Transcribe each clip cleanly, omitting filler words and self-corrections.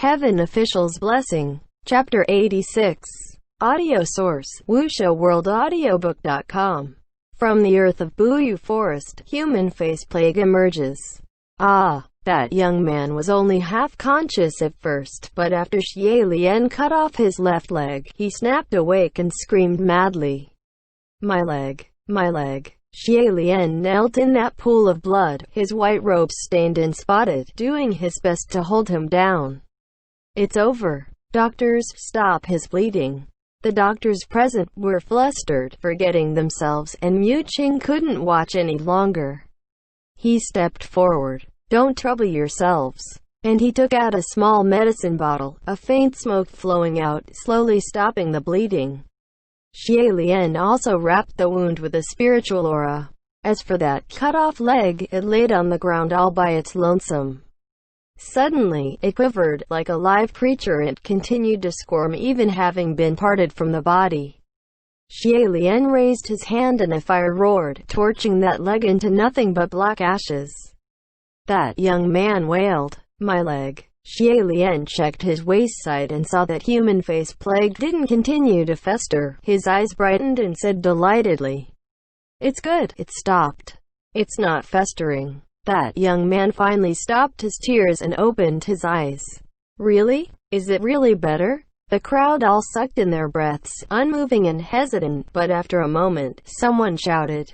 Heaven Official's Blessing. Chapter 86. Audio source: WuXiaWorldAudiobook.com. From the earth of Buyu Forest, human face plague emerges. That young man was only half-conscious at first, but after Xie Lian cut off his left leg, he snapped awake and screamed madly. My leg! My leg! Xie Lian knelt in that pool of blood, his white robes stained and spotted, doing his best to hold him down. It's over. Doctors, stop his bleeding. The doctors present were flustered, forgetting themselves, and Mu Qing couldn't watch any longer. He stepped forward. Don't trouble yourselves. And he took out a small medicine bottle, a faint smoke flowing out, slowly stopping the bleeding. Xie Lian also wrapped the wound with a spiritual aura. As for that cut-off leg, it laid on the ground all by its lonesome. Suddenly, it quivered like a live creature and continued to squirm even having been parted from the body. Xie Lian raised his hand and a fire roared, torching that leg into nothing but black ashes. That young man wailed, my leg. Xie Lian checked his waist side and saw that human face plague didn't continue to fester. His eyes brightened and said delightedly, it's good, it stopped. It's not festering. That young man finally stopped his tears and opened his eyes. Really? Is it really better? The crowd all sucked in their breaths, unmoving and hesitant, but after a moment, someone shouted,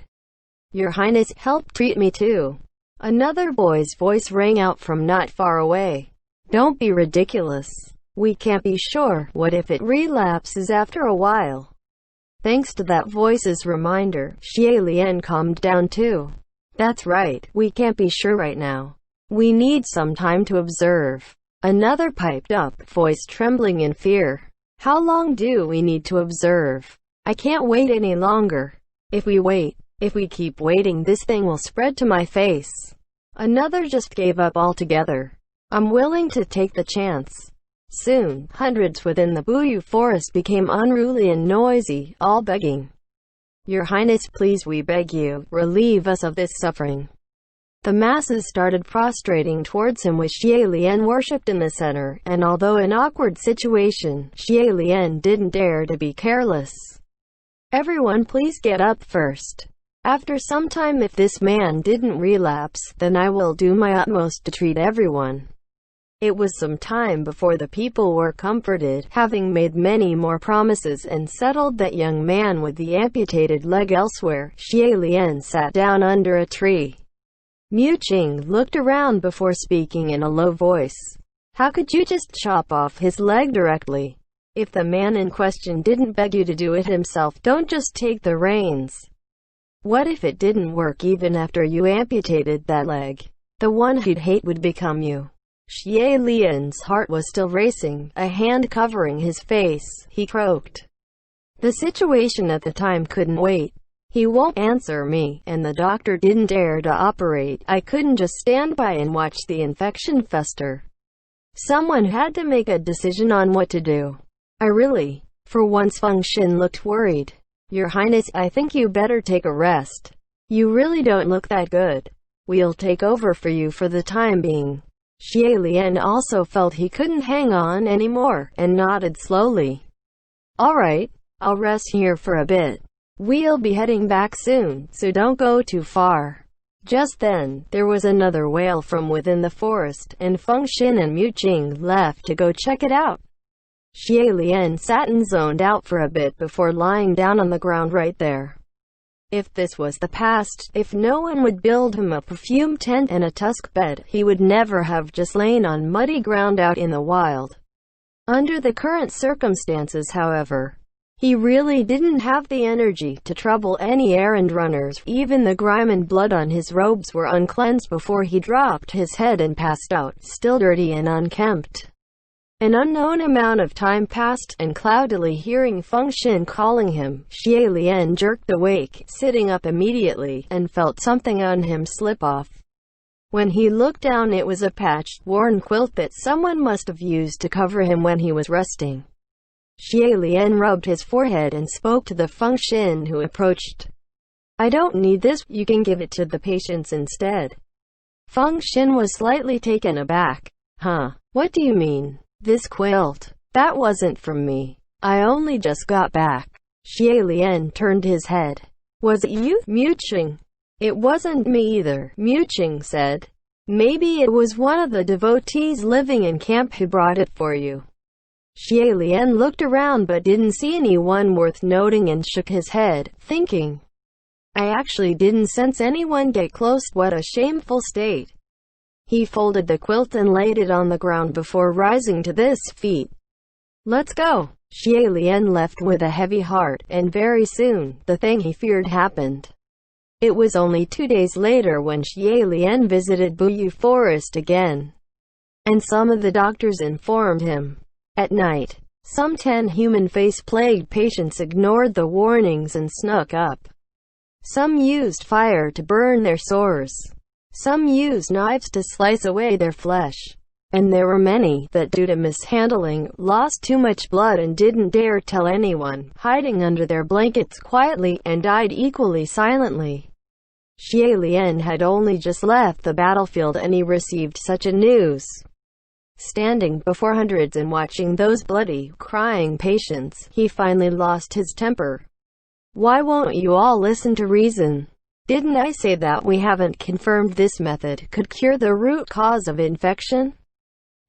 Your Highness, help treat me too. Another boy's voice rang out from not far away. Don't be ridiculous. We can't be sure. What if it relapses after a while? Thanks to that voice's reminder, Xie Lian calmed down too. That's right, we can't be sure right now. We need some time to observe. Another piped up, voice trembling in fear. How long do we need to observe? I can't wait any longer. If we keep waiting, this thing will spread to my face. Another just gave up altogether. I'm willing to take the chance. Soon, hundreds within the Buyu forest became unruly and noisy, all begging. Your Highness, please, we beg you, relieve us of this suffering. The masses started prostrating towards him with Xie Lian worshipped in the center, and although an awkward situation, Xie Lian didn't dare to be careless. Everyone please get up first. After some time, if this man didn't relapse, then I will do my utmost to treat everyone. It was some time before the people were comforted, having made many more promises and settled that young man with the amputated leg elsewhere. Xie Lian sat down under a tree. Mu Qing looked around before speaking in a low voice. How could you just chop off his leg directly? If the man in question didn't beg you to do it himself, don't just take the reins. What if it didn't work even after you amputated that leg? The one he'd hate would become you. Xie Lian's heart was still racing, a hand covering his face. He croaked. The situation at the time couldn't wait. He won't answer me, and the doctor didn't dare to operate. I couldn't just stand by and watch the infection fester. Someone had to make a decision on what to do. For once Feng Xin looked worried. Your Highness, I think you better take a rest. You really don't look that good. We'll take over for you for the time being. Xie Lian also felt he couldn't hang on anymore, and nodded slowly. Alright, I'll rest here for a bit. We'll be heading back soon, so don't go too far. Just then, there was another wail from within the forest, and Feng Xin and Mu Qing left to go check it out. Xie Lian sat and zoned out for a bit before lying down on the ground right there. If this was the past, if no one would build him a perfume tent and a tusk bed, he would never have just lain on muddy ground out in the wild. Under the current circumstances, however, he really didn't have the energy to trouble any errand runners. Even the grime and blood on his robes were uncleansed before he dropped his head and passed out, still dirty and unkempt. An unknown amount of time passed, and cloudily hearing Feng Xin calling him, Xie Lian jerked awake, sitting up immediately, and felt something on him slip off. When he looked down, it was a patched, worn quilt that someone must have used to cover him when he was resting. Xie Lian rubbed his forehead and spoke to the Feng Xin who approached. I don't need this, you can give it to the patients instead. Feng Xin was slightly taken aback. Huh? What do you mean? This quilt. That wasn't from me. I only just got back. Xie Lian turned his head. Was it you, Mu Qing? It wasn't me either, Mu Qing said. Maybe it was one of the devotees living in camp who brought it for you. Xie Lian looked around but didn't see anyone worth noting and shook his head, thinking, I actually didn't sense anyone get close. What a shameful state. He folded the quilt and laid it on the ground before rising to his feet. Let's go. Xie Lian left with a heavy heart, and very soon, the thing he feared happened. It was only 2 days later when Xie Lian visited Buyu Forest again, and some of the doctors informed him. At night, some 10 human face-plagued patients ignored the warnings and snuck up. Some used fire to burn their sores. Some used knives to slice away their flesh. And there were many that, due to mishandling, lost too much blood and didn't dare tell anyone, hiding under their blankets quietly, and died equally silently. Xie Lian had only just left the battlefield and he received such a news. Standing before hundreds and watching those bloody, crying patients, he finally lost his temper. Why won't you all listen to reason? Didn't I say that we haven't confirmed this method could cure the root cause of infection?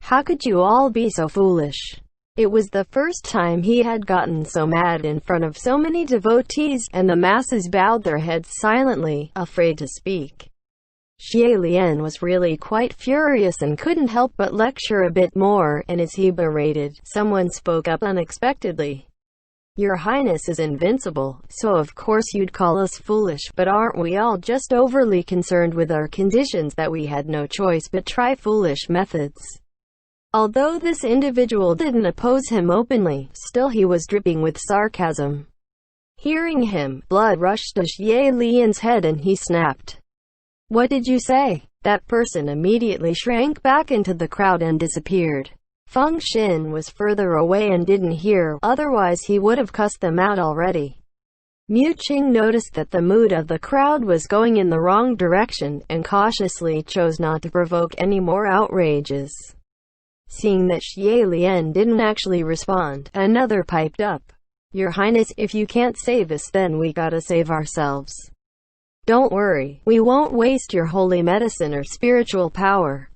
How could you all be so foolish? It was the first time he had gotten so mad in front of so many devotees, and the masses bowed their heads silently, afraid to speak. Xie Lian was really quite furious and couldn't help but lecture a bit more, and as he berated, someone spoke up unexpectedly. Your Highness is invincible, so of course you'd call us foolish, but aren't we all just overly concerned with our conditions that we had no choice but try foolish methods? Although this individual didn't oppose him openly, still he was dripping with sarcasm. Hearing him, blood rushed to Xie Lian's head and he snapped. What did you say? That person immediately shrank back into the crowd and disappeared. Feng Xin was further away and didn't hear, otherwise he would have cussed them out already. Mu Qing noticed that the mood of the crowd was going in the wrong direction, and cautiously chose not to provoke any more outrages. Seeing that Xie Lian didn't actually respond, another piped up. Your Highness, if you can't save us then we gotta save ourselves. Don't worry, we won't waste your holy medicine or spiritual power.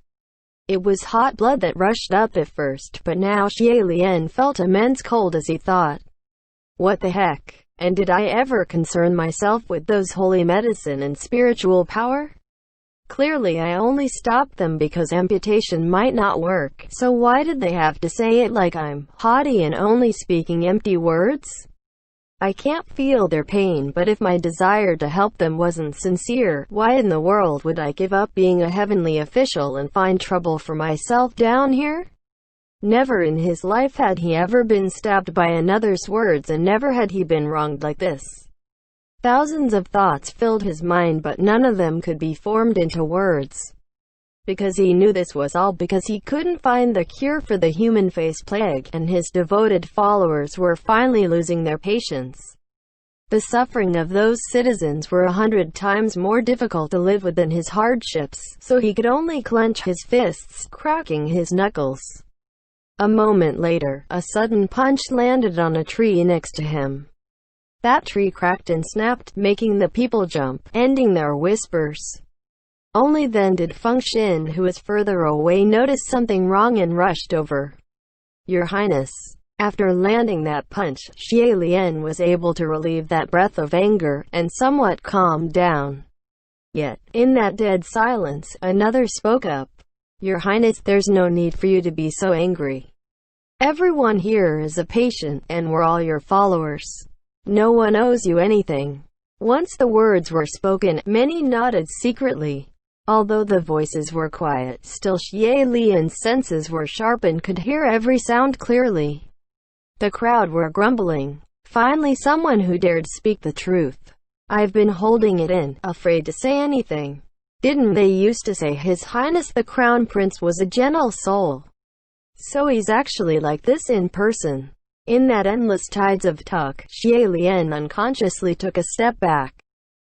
It was hot blood that rushed up at first, but now Xie Lian felt immense cold as he thought. What the heck? And did I ever concern myself with those holy medicine and spiritual power? Clearly I only stopped them because amputation might not work, so why did they have to say it like I'm haughty and only speaking empty words? I can't feel their pain, but if my desire to help them wasn't sincere, why in the world would I give up being a heavenly official and find trouble for myself down here? Never in his life had he ever been stabbed by another's words, and never had he been wronged like this. Thousands of thoughts filled his mind, but none of them could be formed into words. Because he knew this was all because he couldn't find the cure for the human face plague, and his devoted followers were finally losing their patience. The suffering of those citizens were 100 times more difficult to live with than his hardships, so he could only clench his fists, cracking his knuckles. A moment later, a sudden punch landed on a tree next to him. That tree cracked and snapped, making the people jump, ending their whispers. Only then did Feng Xin, who was further away, notice something wrong and rushed over. Your Highness. After landing that punch, Xie Lian was able to relieve that breath of anger, and somewhat calm down. Yet, in that dead silence, another spoke up. Your Highness, there's no need for you to be so angry. Everyone here is a patient, and we're all your followers. No one owes you anything. Once the words were spoken, many nodded secretly. Although the voices were quiet, still Xie Lian's senses were sharp and could hear every sound clearly. The crowd were grumbling. Finally someone who dared speak the truth. I've been holding it in, afraid to say anything. Didn't they used to say His Highness the Crown Prince was a gentle soul? So he's actually like this in person. In that endless tides of talk, Xie Lian unconsciously took a step back.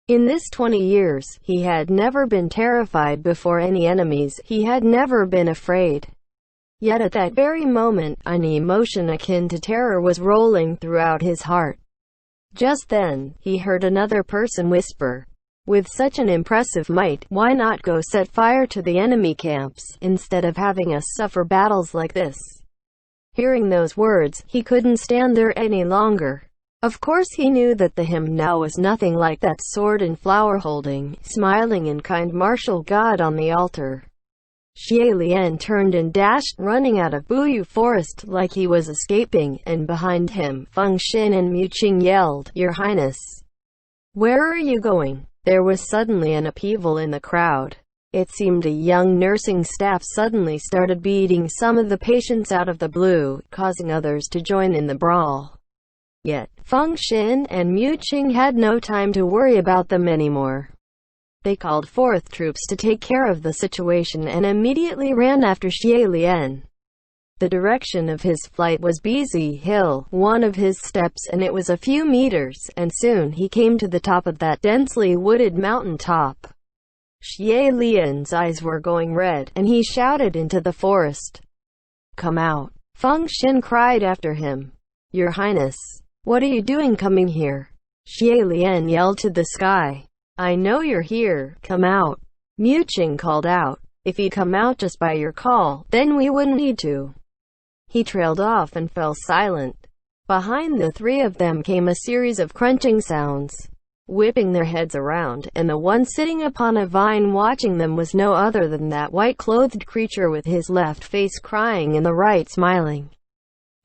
In this 20 years, he had never been terrified before any enemies, he had never been afraid. Yet at that very moment, an emotion akin to terror was rolling throughout his heart. Just then, he heard another person whisper, "With such an impressive might, why not go set fire to the enemy camps, instead of having us suffer battles like this?" Hearing those words, he couldn't stand there any longer. Of course he knew that the hymn now was nothing like that sword and flower-holding, smiling and kind martial god on the altar. Xie Lian turned and dashed, running out of Buyu Forest like he was escaping, and behind him, Feng Xin and Mu Qing yelled, "Your Highness! Where are you going?" There was suddenly an upheaval in the crowd. It seemed a young nursing staff suddenly started beating some of the patients out of the blue, causing others to join in the brawl. Yet, Feng Xin and Mu Qing had no time to worry about them anymore. They called forth troops to take care of the situation and immediately ran after Xie Lian. The direction of his flight was Bizi Hill, one of his steps, and it was a few meters, and soon he came to the top of that densely wooded mountain top. Xie Lian's eyes were going red, and he shouted into the forest, "Come out!" Feng Xin cried after him, "Your Highness, what are you doing coming here?" Xie Lian yelled to the sky, "I know you're here, come out." Mu Qing called out, "If you'd come out just by your call, then we wouldn't need to." He trailed off and fell silent. Behind the three of them came a series of crunching sounds, whipping their heads around, and the one sitting upon a vine watching them was no other than that white-clothed creature with his left face crying and the right smiling.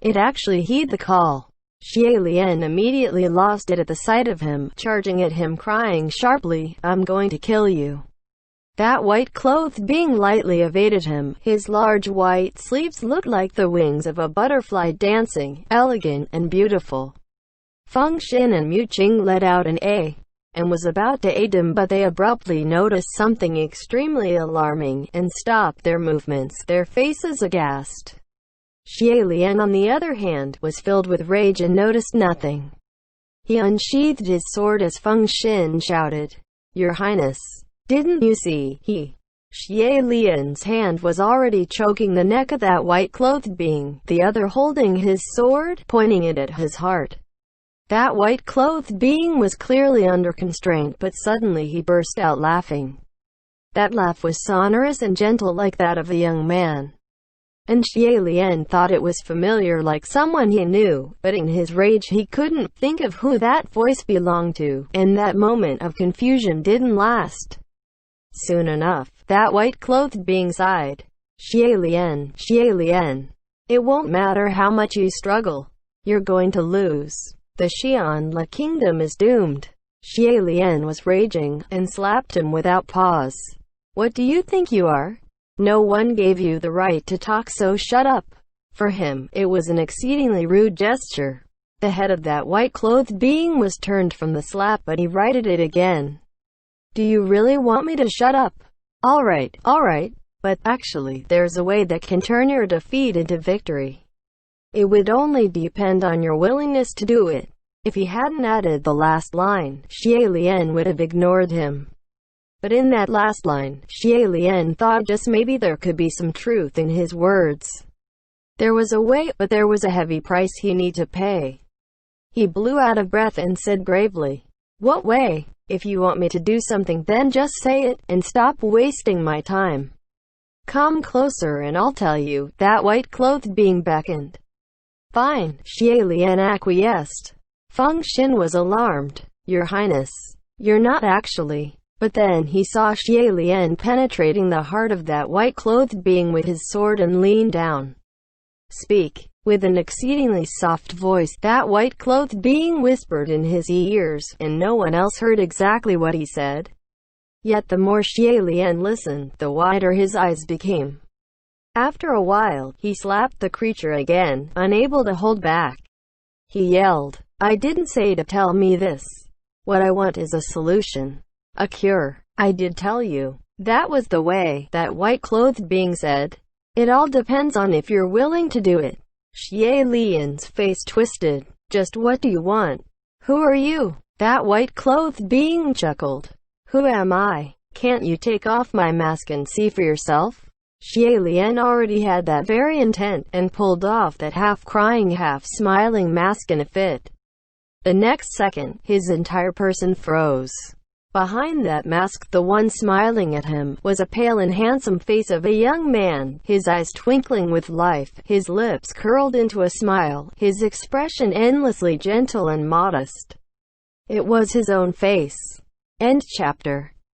It actually heeded the call. Xie Lian immediately lost it at the sight of him, charging at him crying sharply, "I'm going to kill you." That white-clothed being lightly evaded him. His large white sleeves looked like the wings of a butterfly dancing, elegant and beautiful. Feng Xin and Mu Qing let out an "A" and was about to aid him, but they abruptly noticed something extremely alarming, and stopped their movements, their faces aghast. Xie Lian, on the other hand, was filled with rage and noticed nothing. He unsheathed his sword as Feng Xin shouted, "Your Highness, didn't you see?" Xie Lian's hand was already choking the neck of that white-clothed being, the other holding his sword, pointing it at his heart. That white-clothed being was clearly under constraint, but suddenly he burst out laughing. That laugh was sonorous and gentle like that of a young man. And Xie Lian thought it was familiar, like someone he knew, but in his rage he couldn't think of who that voice belonged to, and that moment of confusion didn't last. Soon enough, that white-clothed being sighed. Xie Lian, it won't matter how much you struggle. You're going to lose. The Xianla kingdom is doomed." Xie Lian was raging, and slapped him without pause. "What do you think you are? No one gave you the right to talk, so shut up." For him, it was an exceedingly rude gesture. The head of that white-clothed being was turned from the slap, but he righted it again. "Do you really want me to shut up? All right, but actually, there's a way that can turn your defeat into victory. It would only depend on your willingness to do it." If he hadn't added the last line, Xie Lian would have ignored him. But in that last line, Xie Lian thought just maybe there could be some truth in his words. There was a way, but there was a heavy price he needed to pay. He blew out of breath and said gravely, "What way? If you want me to do something, then just say it, and stop wasting my time. Come closer and I'll tell you." That white-clothed being beckoned. "Fine," Xie Lian acquiesced. Feng Xin was alarmed. "Your Highness, you're not actually..." But then he saw Xie Lian penetrating the heart of that white-clothed being with his sword and leaned down. "Speak." With an exceedingly soft voice, that white-clothed being whispered in his ears, and no one else heard exactly what he said. Yet the more Xie Lian listened, the wider his eyes became. After a while, he slapped the creature again, unable to hold back. He yelled, "I didn't say to tell me this. What I want is a solution. A cure. I did tell you." "That was the way," that white-clothed being said. "It all depends on if you're willing to do it." Xie Lian's face twisted. "Just what do you want? Who are you?" That white-clothed being chuckled. "Who am I? Can't you take off my mask and see for yourself?" Xie Lian already had that very intent, and pulled off that half-crying, half-smiling mask in a fit. The next second, his entire person froze. Behind that mask, the one smiling at him, was a pale and handsome face of a young man, his eyes twinkling with life, his lips curled into a smile, his expression endlessly gentle and modest. It was his own face. End chapter.